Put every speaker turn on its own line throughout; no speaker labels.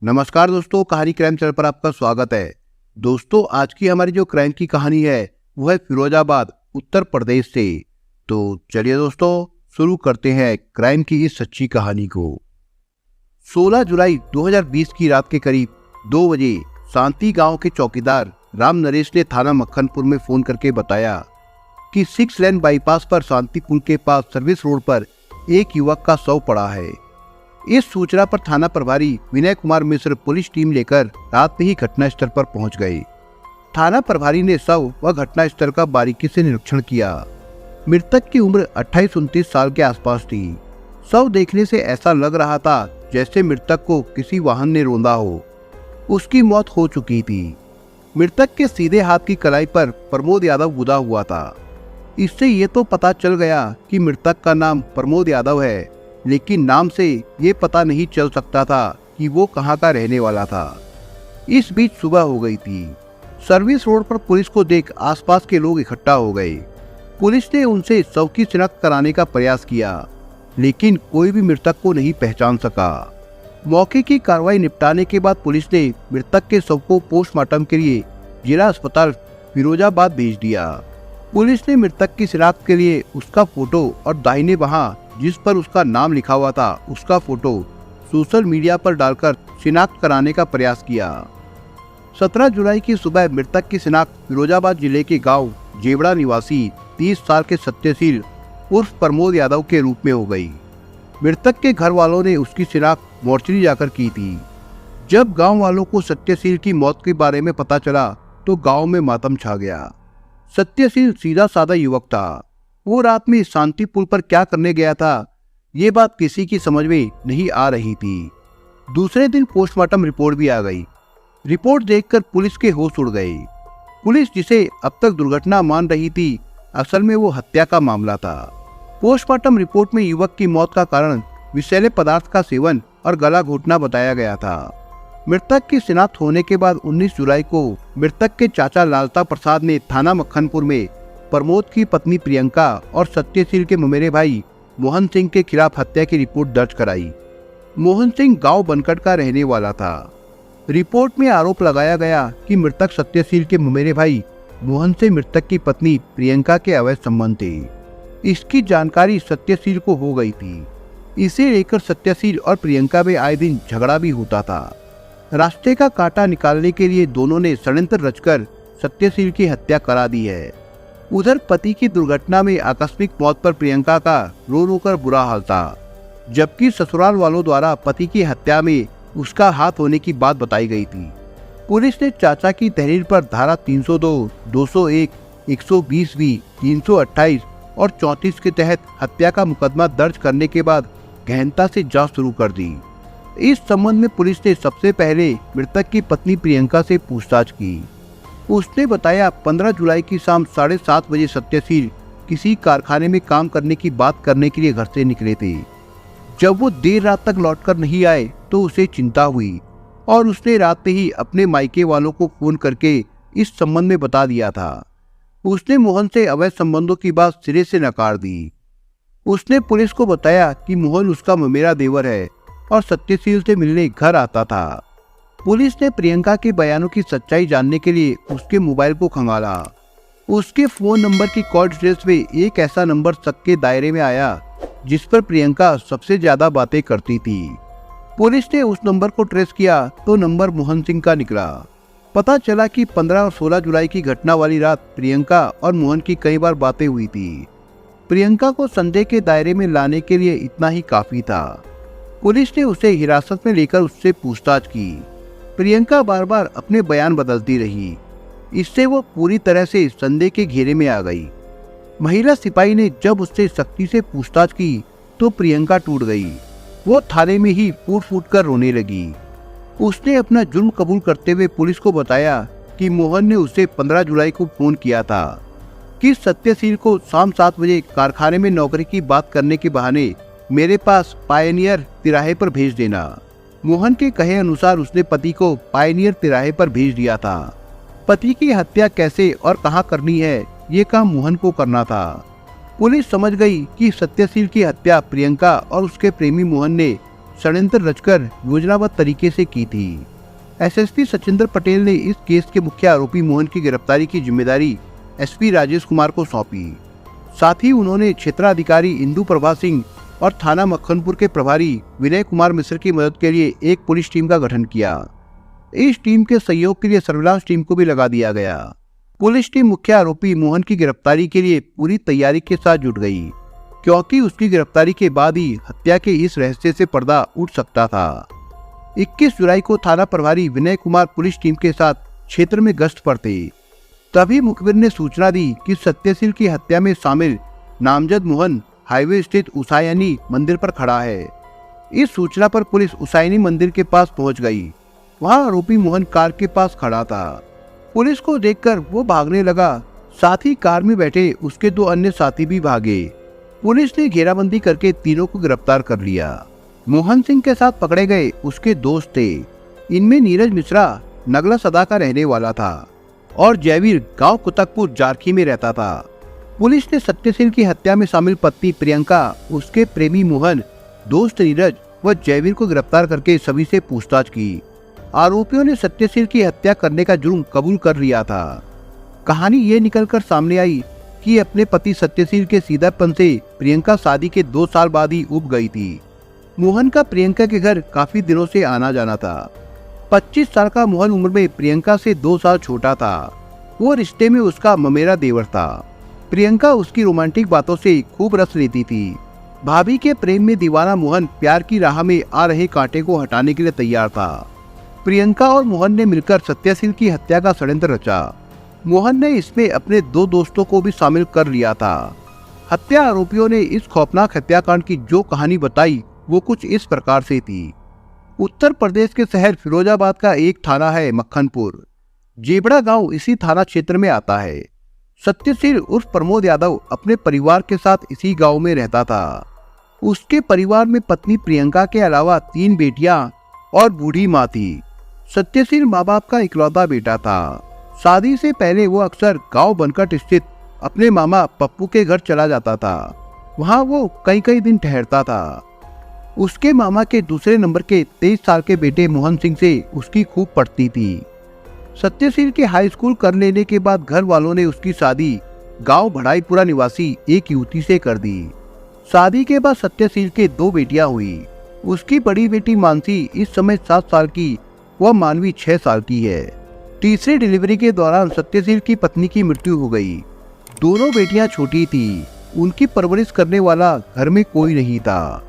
नमस्कार दोस्तों, कहानी क्राइम चैनल पर आपका स्वागत है। दोस्तों, आज की हमारी जो क्राइम की कहानी है वो है फिरोजाबाद, उत्तर प्रदेश से। तो चलिए दोस्तों, शुरू करते हैं क्राइम की इस सच्ची कहानी को। 16 जुलाई 2020 की रात के करीब 2 बजे शांति गांव के चौकीदार राम नरेश ने थाना मक्खनपुर में फोन करके बताया कि 6 लेन बाईपास पर शांति पुल के पास सर्विस रोड पर एक युवक का शव पड़ा है। इस सूचना पर थाना प्रभारी विनय कुमार मिश्र पुलिस टीम लेकर रात में ही घटनास्थल पर पहुंच गए। थाना प्रभारी ने शव व घटनास्थल का बारीकी से निरीक्षण किया। मृतक की उम्र 28-29 साल के आसपास थी। शव देखने से ऐसा लग रहा था जैसे मृतक को किसी वाहन ने रौंदा हो। उसकी मौत हो चुकी थी। मृतक के सीधे हाथ की कलाई पर प्रमोद यादव गुदा हुआ था। इससे ये तो पता चल गया कि मृतक का नाम प्रमोद यादव है, लेकिन नाम से ये पता नहीं चल सकता था कि वो कहाँ का रहने वाला था। इस बीच सुबह हो गई थी। सर्विस रोड पर पुलिस को देख आसपास के लोग इकट्ठा हो गए। पुलिस ने उनसे शव की शिनाख्त कराने का प्रयास किया, लेकिन कोई भी मृतक को नहीं पहचान सका। मौके की कार्रवाई निपटाने के बाद पुलिस ने मृतक के शव को पोस्टमार्टम के लिए जिला अस्पताल फिरोजाबाद भेज दिया। पुलिस ने मृतक की शिनाख्त के लिए उसका फोटो और दाहिने बांह जिस पर उसका नाम लिखा हुआ था उसका फोटो सोशल मीडिया पर डालकर शिनाख्त कराने का प्रयास किया। 17 जुलाई की सुबह मृतक की शिनाख्त फिरोजाबाद जिले के गांव जेवड़ा निवासी 30 साल के सत्यशील उर्फ प्रमोद यादव के रूप में हो गई। मृतक के घर वालों ने उसकी शिनाख्त मोर्चरी जाकर की थी। जब गांव वालों को सत्यशील की मौत के बारे में पता चला तो गांव में मातम छा गया। सत्यशील सीधा साधा युवक था। वो रात में शांति पुल पर क्या करने गया था, ये बात किसी की समझ में नहीं आ रही थी। दूसरे दिन पोस्टमार्टम रिपोर्ट भी आ गई। रिपोर्ट देखकर पुलिस के होश उड़ गए। पुलिस जिसे अब तक दुर्घटना मान रही थी, असल में वो हत्या का मामला था। पोस्टमार्टम रिपोर्ट में युवक की मौत का कारण विषैले पदार्थ का सेवन और गला घोटना बताया गया था। मृतक की शिनाख्त होने के बाद 19 जुलाई को मृतक के चाचा लालता प्रसाद ने थाना मक्खनपुर में प्रमोद की पत्नी प्रियंका और सत्यशील के ममेरे भाई मोहन सिंह के खिलाफ हत्या की रिपोर्ट दर्ज कराई। मोहन सिंह गांव बनकट का रहने वाला था। रिपोर्ट में आरोप लगाया गया कि मृतक सत्यशील के ममेरे भाई मोहन से मृतक की पत्नी प्रियंका के अवैध संबंध थे। इसकी जानकारी सत्यशील को हो गई थी। इसे लेकर सत्यशील और प्रियंका में आए दिन झगड़ा भी होता था। रास्ते का कांटा निकालने के लिए दोनों ने षड्यंत्र रचकर सत्यशील की हत्या करा दी है। उधर पति की दुर्घटना में आकस्मिक मौत पर प्रियंका का रो रो कर बुरा हाल था, जबकि ससुराल वालों द्वारा पति की हत्या में उसका हाथ होने की बात बताई गई थी। पुलिस ने चाचा की तहरीर पर धारा 302, 201, 120B, 328 और 34 के तहत हत्या का मुकदमा दर्ज करने के बाद गहनता से जांच शुरू कर दी। इस संबंध में पुलिस ने सबसे पहले मृतक की पत्नी प्रियंका से पूछताछ की। उसने बताया 15 जुलाई की शाम 7:30 बजे सत्यशील किसी कारखाने में काम करने की बात करने के लिए घर से निकले थे। जब वो देर रात तक लौटकर नहीं आए तो उसे चिंता हुई और उसने रात में ही अपने मायके वालों को फोन करके इस संबंध में बता दिया था। उसने मोहन से अवैध संबंधों की बात सिरे से नकार दी। उसने पुलिस को बताया कि मोहन उसका ममेरा देवर है और सत्यशील से मिलने घर आता था। पुलिस ने प्रियंका के बयानों की सच्चाई जानने के लिए उसके मोबाइल को खंगाला। उसके फोन नंबर की कॉल डिटेल्स में एक ऐसा नंबर शक के दायरे में आया जिस पर प्रियंका सबसे ज्यादा बातें करती थी। पुलिस ने उस नंबर को ट्रेस किया तो नंबर मोहन सिंह का निकला। पता चला कि 15 और 16 जुलाई की घटना वाली रात प्रियंका और मोहन की कई बार बातें हुई थी। प्रियंका को संदेह के दायरे में लाने के लिए इतना ही काफी था। पुलिस ने उसे हिरासत में लेकर उससे पूछताछ की। प्रियंका बार बार अपने बयान बदलती रही। इससे वो पूरी तरह से संदेह के घेरे में आ गई। महिला सिपाही ने जब उससे सख्ती से पूछताछ की तो प्रियंका टूट गई। वो थाने में ही फूट फूट कर रोने लगी। उसने अपना जुर्म कबूल करते हुए पुलिस को बताया कि मोहन ने उसे 15 जुलाई को फोन किया था कि सत्यशील को शाम 7 बजे कारखाने में नौकरी की बात करने के बहाने मेरे पास पायनियर तिराहे पर भेज देना। मोहन के कहे अनुसार उसने पति को पायनियर तिराहे पर भेज दिया था। पति की हत्या कैसे और कहां करनी है, ये काम मोहन को करना था। पुलिस समझ गई कि सत्यशील की हत्या प्रियंका और उसके प्रेमी मोहन ने षड्यंत्र रचकर योजनाबद्ध तरीके से की थी। एसएसपी सचिंदर पटेल ने इस केस के मुख्य आरोपी मोहन की गिरफ्तारी की जिम्मेदारी एसपी राजेश कुमार को सौंपी। साथ ही उन्होंने क्षेत्राधिकारी इंदु प्रभा सिंह और थाना मक्खनपुर के प्रभारी विनय कुमार मिश्र की मदद के लिए एक पुलिस टीम का गठन किया। इस टीम के सहयोग के लिए सर्विलांस टीम को भी लगा दिया गया। पुलिस टीम मुख्य आरोपी मोहन की गिरफ्तारी के लिए पूरी तैयारी के साथ जुट गई, क्योंकि उसकी गिरफ्तारी के बाद ही हत्या के इस रहस्य से पर्दा उठ सकता था। 21 जुलाई को थाना प्रभारी विनय कुमार पुलिस टीम के साथ क्षेत्र में गश्त पर थे। तभी मुखबिर ने सूचना दी कि सत्यशील की हत्या में शामिल नामजद मोहन हाईवे स्थित उसायनी मंदिर पर खड़ा है। इस सूचना पर पुलिस उसायनी मंदिर के पास पहुंच गई। वहां आरोपी मोहन कार के पास खड़ा था। पुलिस को देखकर वो भागने लगा। साथ ही कार में बैठे उसके 2 अन्य साथी भी भागे। पुलिस ने घेराबंदी करके तीनों को गिरफ्तार कर लिया। मोहन सिंह के साथ पकड़े गए उसके दोस्त थे। इनमें नीरज मिश्रा नगला सदा का रहने वाला था और जयवीर गांव कुतकपुर जारखी में रहता था। पुलिस ने सत्यशील की हत्या में शामिल पत्नी प्रियंका, उसके प्रेमी मोहन, दोस्त नीरज व जयवीर को गिरफ्तार करके सभी से पूछताछ की। आरोपियों ने सत्यशील की हत्या करने का जुर्म कबूल कर लिया था। कहानी ये निकलकर सामने आई कि अपने पति सत्यशील के सीधापन से प्रियंका शादी के 2 साल बाद ही उब गई थी। मोहन का प्रियंका के घर काफी दिनों से आना जाना था। 25 साल का मोहन उम्र में प्रियंका से 2 साल छोटा था। वो रिश्ते में उसका ममेरा देवर था। प्रियंका उसकी रोमांटिक बातों से खूब रस लेती थी। भाभी के प्रेम में दीवाना मोहन प्यार की राह में आ रहे कांटे को हटाने के लिए तैयार था। प्रियंका और मोहन ने मिलकर सत्यशील की हत्या का षड्यंत्र रचा। मोहन ने इसमें अपने 2 दोस्तों को भी शामिल कर लिया था। हत्या आरोपियों ने इस खौफनाक हत्याकांड की जो कहानी बताई वो कुछ इस प्रकार से थी। उत्तर प्रदेश के शहर फिरोजाबाद का एक थाना है मक्खनपुर। जेबड़ा गांव इसी थाना क्षेत्र में आता है। सत्यशील उर्फ प्रमोद यादव अपने परिवार के साथ इसी गांव में रहता था। उसके परिवार में पत्नी प्रियंका के अलावा 3 बेटियां और बूढ़ी माँ थी। सत्यशील माँ बाप का इकलौता बेटा था। शादी से पहले वो अक्सर गांव बनकट स्थित अपने मामा पप्पू के घर चला जाता था। वहां वो कई दिन ठहरता था। उसके मामा के दूसरे नंबर के 23 साल के बेटे मोहन सिंह से उसकी खूब पटती थी। सत्यशील के हाई स्कूल कर लेने के बाद घर वालों ने उसकी शादी गांव भड़ाईपुरा निवासी एक युवती से कर दी। शादी के बाद सत्यशील के 2 बेटियां हुई। उसकी बड़ी बेटी मानसी इस समय 7 साल की व मानवी 6 साल की है। तीसरी डिलीवरी के दौरान सत्यशील की पत्नी की मृत्यु हो गई। दोनों बेटियां छोटी थी। उनकी परवरिश करने वाला घर में कोई नहीं था।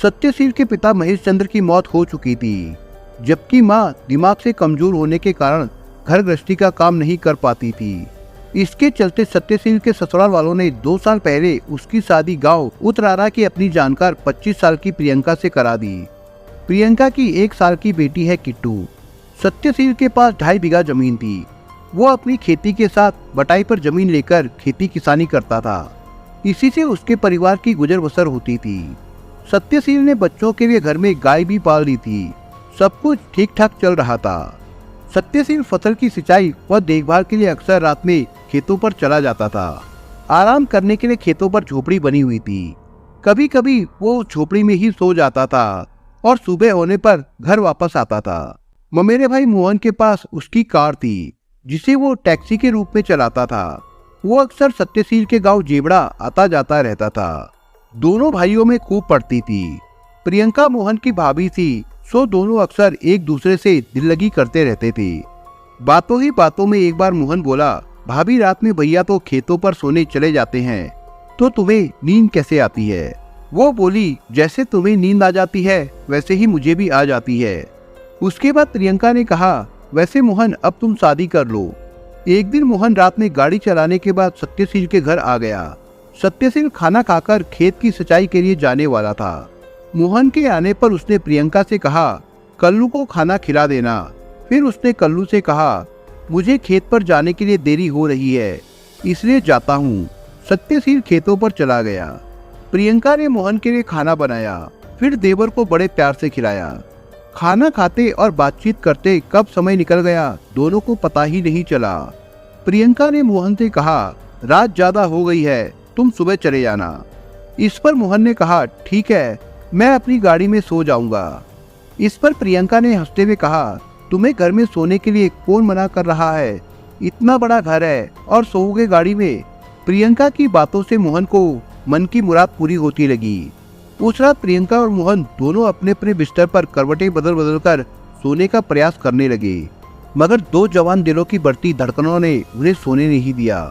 सत्यशील के पिता महेश चंद्र की मौत हो चुकी थी, जबकि मां दिमाग से कमजोर होने के कारण घर गृहस्थी का काम नहीं कर पाती थी। इसके चलते सत्यशील के ससुराल वालों ने 2 साल पहले उसकी शादी गांव उतरारा की अपनी जानकार 25 साल की प्रियंका से करा दी। प्रियंका की 1 साल की बेटी है किट्टू। सत्यशील के पास 2.5 बीघा जमीन थी। वो अपनी खेती के साथ बटाई पर जमीन लेकर खेती किसानी करता था। इसी से उसके परिवार की गुजर बसर होती थी। सत्यशील ने बच्चों के लिए घर में गाय भी पाल ली थी। सब कुछ ठीक ठाक चल रहा था। सत्यशील फसल की सिंचाई व देखभाल के लिए अक्सर रात में खेतों पर चला जाता था। आराम करने के लिए खेतों पर झोपड़ी बनी हुई थी। कभी कभी वो झोपड़ी में ही सो जाता था और सुबह होने पर घर वापस आता था। ममेरे भाई मोहन के पास उसकी कार थी, जिसे वो टैक्सी के रूप में चलाता था। वो अक्सर सत्यशील के गांव जेबड़ा आता जाता रहता था। दोनों भाइयों में खूब पड़ती थी। प्रियंका मोहन की भाभी थी, सो दोनों अक्सर एक दूसरे से दिल लगी करते रहते थे। बातों ही बातों में एक बार मोहन बोला, भाभी रात में भैया तो खेतों पर सोने चले जाते हैं, तो तुम्हें नींद कैसे आती है? वो बोली, जैसे तुम्हें नींद आ जाती है वैसे ही मुझे भी आ जाती है। उसके बाद प्रियंका ने कहा, वैसे मोहन अब तुम शादी कर लो। एक दिन मोहन रात में गाड़ी चलाने के बाद सत्यशील के घर आ गया। सत्यशील खाना खाकर खेत की सिंचाई के लिए जाने वाला था। मोहन के आने पर उसने प्रियंका से कहा, कल्लू को खाना खिला देना। फिर उसने कल्लू से कहा, मुझे खेत पर जाने के लिए देरी हो रही है, इसलिए जाता हूँ। सत्यशील खेतों पर चला गया। प्रियंका ने मोहन के लिए खाना बनाया, फिर देवर को बड़े प्यार से खिलाया। खाना खाते और बातचीत करते कब समय निकल गया दोनों को पता ही नहीं चला। प्रियंका ने मोहन से कहा, रात ज्यादा हो गई है, तुम सुबह चले जाना। इस पर मोहन ने कहा, ठीक है, मैं अपनी गाड़ी में सो जाऊंगा। इस पर प्रियंका ने हंसते हुए कहा, तुम्हें घर में सोने के लिए कौन मना कर रहा है? इतना बड़ा घर है और सोओगे गाड़ी में? प्रियंका की बातों से मोहन को मन की मुराद पूरी होती लगी। उस रात प्रियंका और मोहन दोनों अपने अपने बिस्तर पर करवटें बदल बदल कर सोने का प्रयास करने लगे, मगर दो जवान दिलों की बढ़ती धड़कनों ने उन्हें सोने नहीं दिया।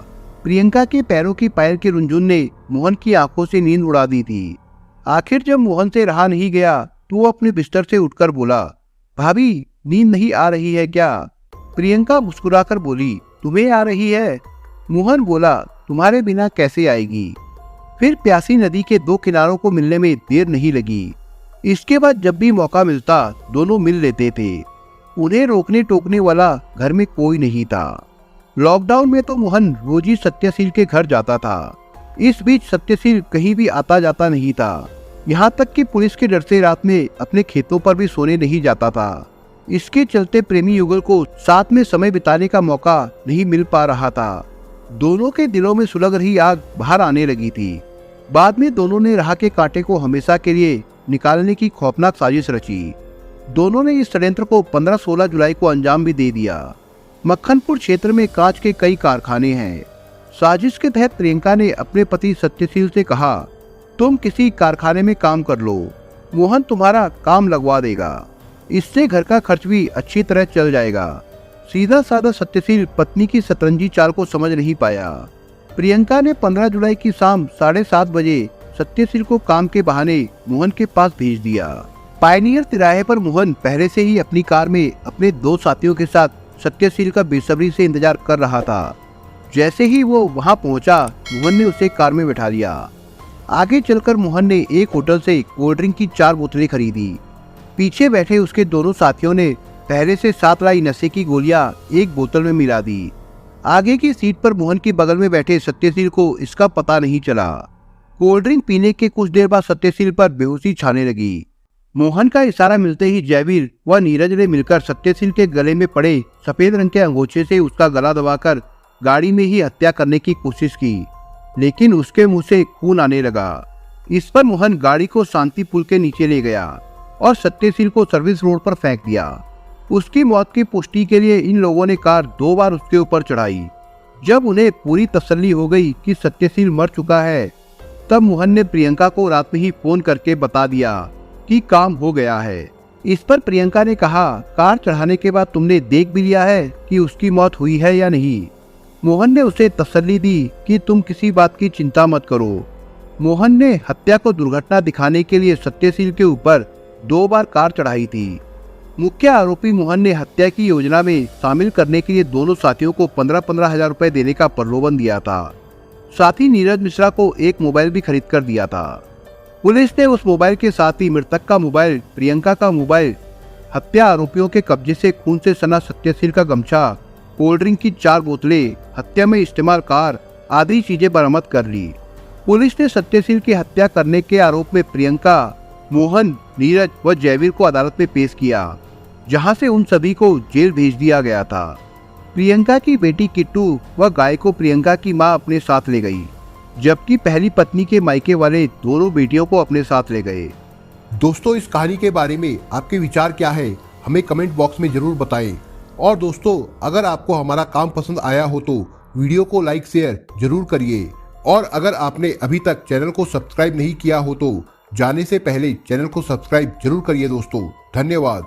प्रियंका के पैरों की पायल के रुंझुन ने मोहन की आंखों से नींद उड़ा दी थी। आखिर जब मोहन से रहा नहीं गया तो वो अपने बिस्तर से उठकर बोला, भाभी नींद नहीं आ रही है क्या? प्रियंका मुस्कुराकर बोली, तुम्हें आ रही है? मोहन बोला, तुम्हारे बिना कैसे आएगी? फिर प्यासी नदी के दो किनारों को मिलने में देर नहीं लगी। इसके बाद जब भी मौका मिलता दोनों मिल लेते थे। उन्हें रोकने टोकने वाला घर में कोई नहीं था। लॉकडाउन में तो मोहन रोज ही सत्यशील के घर जाता था। इस बीच सत्यशील कहीं भी आता जाता नहीं था। यहाँ तक कि पुलिस के डर से रात में अपने खेतों पर भी सोने नहीं जाता था। इसके चलते प्रेमी युगल को साथ में समय बिताने का मौका नहीं मिल पा रहा था। दोनों के दिलों में सुलग रही आग बाहर आने लगी थी। बाद में दोनों ने राह के कांटे को हमेशा के लिए निकालने की खौफनाक साजिश रची। दोनों ने इस षड्यंत्र को 15-16 जुलाई को अंजाम भी दे दिया। मक्खनपुर क्षेत्र में कांच के कई कारखाने हैं। साजिश के तहत प्रियंका ने अपने पति सत्यशील से कहा, तुम किसी कारखाने में काम कर लो, मोहन तुम्हारा काम लगवा देगा। इससे घर का खर्च भी अच्छी तरह चल जाएगा। सीधा साधा सत्यशील पत्नी की सतरंजी चाल को समझ नहीं पाया। प्रियंका ने 15 जुलाई की शाम 7:30 बजे सत्यशील को काम के बहाने मोहन के पास भेज दिया। पायनियर तिराहे पर मोहन पहले से ही अपनी कार में अपने दो साथियों के साथ सत्यशील का बेसब्री से इंतजार कर रहा था। जैसे ही वो वहां पहुंचा, मोहन ने उसे कार में बैठा लिया। आगे चलकर मोहन ने एक होटल से कोल्ड ड्रिंक की 4 बोतलें खरीदी। पीछे बैठे उसके दोनों साथियों ने पहले से साथ लाई नशे की गोलियां एक बोतल में मिला दी। आगे की सीट पर मोहन के बगल में बैठे सत्यशील को इसका पता नहीं चला। कोल्ड ड्रिंक पीने के कुछ देर बाद सत्यशील पर बेहोशी छाने लगी। मोहन का इशारा मिलते ही जयवीर व नीरज ने मिलकर सत्यशील के गले में पड़े सफेद रंग के अंगोछे से उसका गला दबाकर गाड़ी में ही हत्या करने की कोशिश की, लेकिन उसके मुंह से खून आने लगा। इस पर मोहन गाड़ी को शांति पुल के नीचे ले गया और सत्यशील को सर्विस रोड पर फेंक दिया। उसकी मौत की पुष्टि के लिए इन लोगों ने कार 2 बार उसके ऊपर चढ़ाई। जब उन्हें पूरी तसल्ली हो गई कि सत्यशील मर चुका है, तब मोहन ने प्रियंका को रात में ही फोन करके बता दिया कि काम हो गया है। इस पर प्रियंका ने कहा, कार चढ़ाने के बाद तुमने देख भी लिया है कि उसकी मौत हुई है या नहीं? मोहन ने उसे तसल्ली दी कि तुम किसी बात की चिंता मत करो। मोहन ने हत्या को दुर्घटना दिखाने के लिए सत्यशील के ऊपर 2 बार कार चढ़ाई थी। मुख्य आरोपी मोहन ने हत्या की योजना में शामिल करने के लिए दोनों साथियों को 15-15 हजार रुपए देने का प्रलोभन दिया था। साथ ही नीरज मिश्रा को एक मोबाइल भी खरीद कर दिया था। पुलिस ने उस मोबाइल के साथ ही मृतक का मोबाइल, प्रियंका का मोबाइल, हत्या आरोपियों के कब्जे से खून से सना सत्यशील का गमछा, कोल्ड ड्रिंक की 4 बोतलें, हत्या में इस्तेमाल कार आदि चीजें बरामद कर ली। पुलिस ने सत्यशील की हत्या करने के आरोप में प्रियंका, मोहन, नीरज व जयवीर को अदालत में पेश किया, जहां से उन सभी को जेल भेज दिया गया था। प्रियंका की बेटी किट्टू व गाय को प्रियंका की मां अपने साथ ले गई, जबकि पहली पत्नी के मायके वाले दोनों बेटियों को अपने साथ ले गए।
दोस्तों, इस कहानी के बारे में आपके विचार क्या है, हमें कमेंट बॉक्स में जरूर बताएं। और दोस्तों, अगर आपको हमारा काम पसंद आया हो तो वीडियो को लाइक शेयर जरूर करिए। और अगर आपने अभी तक चैनल को सब्सक्राइब नहीं किया हो तो जाने से पहले चैनल को सब्सक्राइब जरूर करिए दोस्तों। धन्यवाद।